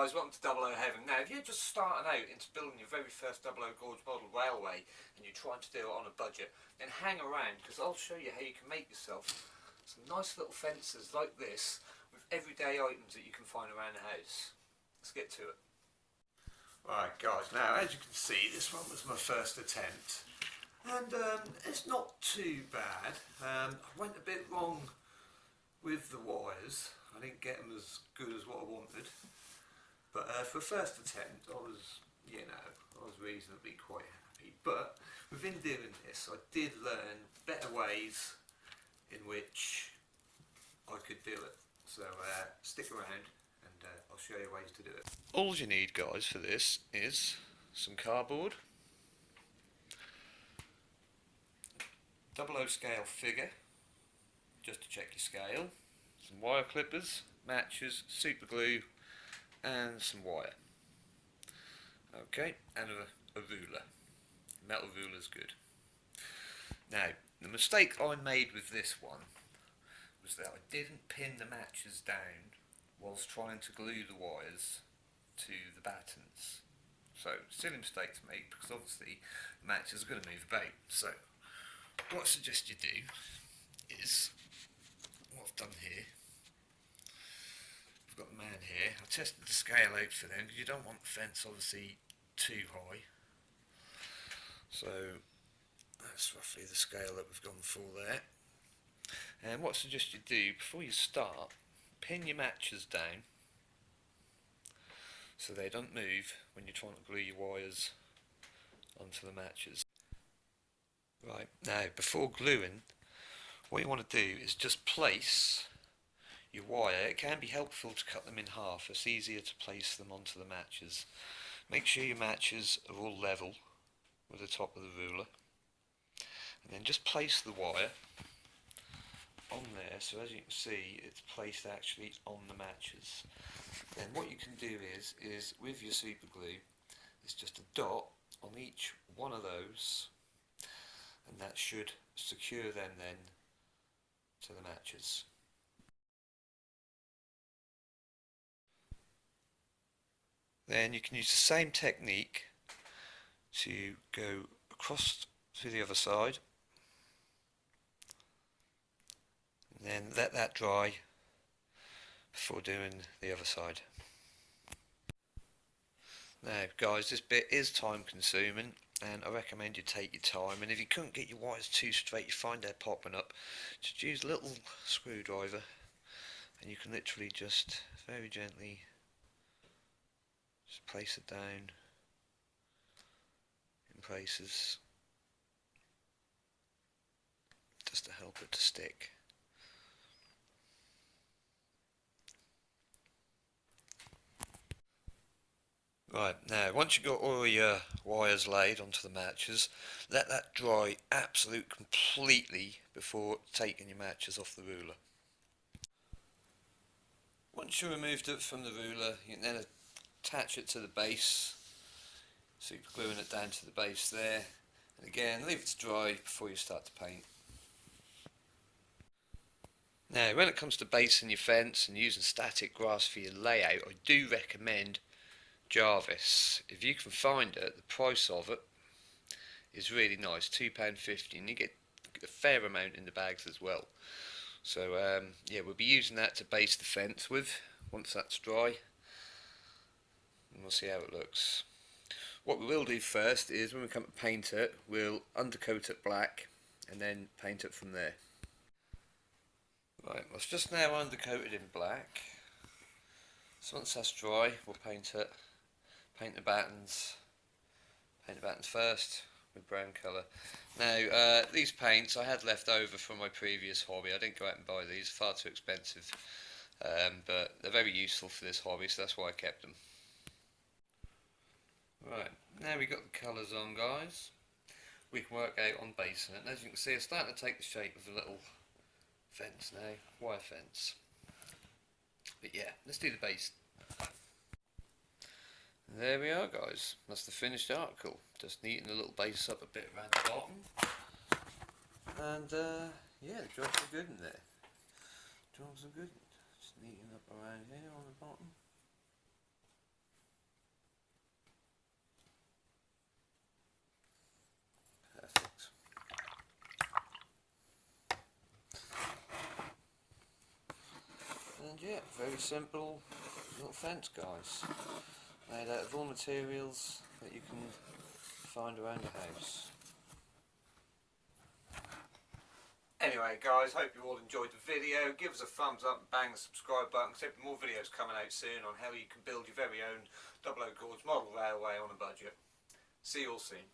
guys, welcome to Double O Heaven. Now if you're just starting out into building your very first Double O gauge model railway and you're trying to do it on a budget, then hang around because I'll show you how you can make yourself some nice little fences like this with everyday items that you can find around the house. Let's get to it. Right guys, now as you can see this one was my first attempt and it's not too bad. I went a bit wrong with the wires. I didn't get them as good as what I wanted. But for first attempt, I was reasonably quite happy. But within doing this, I did learn better ways in which I could do it. So stick around and I'll show you ways to do it. All you need, guys, for this is some cardboard, 00 scale figure, just to check your scale, some wire clippers, matches, super glue, and some wire. Okay, and a ruler. Metal ruler's good. Now, the mistake I made with this one was that I didn't pin the matches down whilst trying to glue the wires to the battens. So, silly mistake to make because obviously the matches are going to move about. So, what I suggest you do is what I've done here. I've got the man here. I tested the scale out for them because you don't want the fence obviously too high. So that's roughly the scale that we've gone for there. And what I suggest you do before you start, pin your matches down so they don't move when you're trying to glue your wires onto the matches. Right, now before gluing, what you want to do is just place your wire. It can be helpful to cut them in half. It's easier to place them onto the matches. Make sure your matches are all level with the top of the ruler, and then just place the wire on there. So as you can see, it's placed actually on the matches. Then what you can do is with your super glue, it's just a dot on each one of those, and that should secure them then to the matches. Then you can use the same technique to go across to the other side and then let that dry before doing the other side. Now guys, this bit is time consuming and I recommend you take your time, and if you couldn't get your wires too straight, you find they're popping up, just use a little screwdriver and you can literally just very gently just place it down in places just to help it to stick. Right, now once you've got all your wires laid onto the matches, let that dry absolutely completely before taking your matches off the ruler. Once you removed it from the ruler, you can then attach it to the base, super gluing it down to the base there, and again leave it to dry before you start to paint. Now when it comes to basing your fence and using static grass for your layout, I do recommend Jarvis. If you can find it, the price of it is really nice, £2.50, and you get a fair amount in the bags as well. So yeah, we'll be using that to base the fence with once that's dry, and we'll see how it looks. What we will do first is when we come to paint it, we'll undercoat it black and then paint it from there. Right, well it's just now undercoated in black, so once that's dry we'll paint it, paint the battens first with brown colour. Now these paints I had left over from my previous hobby. I didn't go out and buy these, far too expensive, but they're very useful for this hobby, so that's why I kept them. Right, now we've got the colours on, guys, we can work out on basing it, and as you can see it's starting to take the shape of a little fence now, wire fence. But yeah, let's do the base. There we are, guys, that's the finished article. Just neaten the little base up a bit around the bottom, and yeah, the jobs are good in there. Jobs are good. Just neaten up around here on the bottom. yeah, very simple little fence, guys. Made out of all materials that you can find around the house. Anyway guys, hope you all enjoyed the video. Give us a thumbs up and bang the subscribe button, because there'll be more videos coming out soon on how you can build your very own double O gauge model railway on a budget. See you all soon.